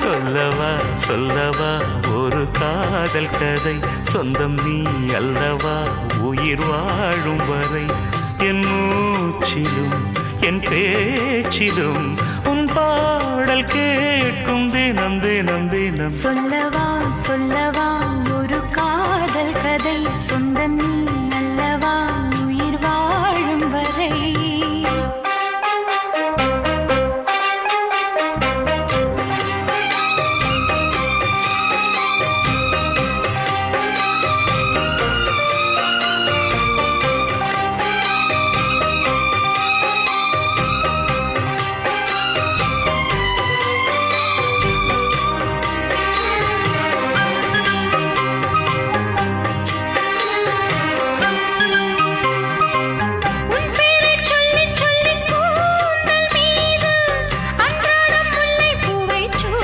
சொல்லவா சொல்லவா ஒரு காதல் கதை சொந்தம் நீ அல்லவா உயிர் வாழும் வரை என் மூச்சிலும் என் பேச்சிலும் உன் பாடல் கேட்கும் தினம் தினம் தினம் சொல்லவா சொல்லவா ஒரு காதல் கதை சொந்தம் நீ அல்லவா உயிர் வாழும் வரை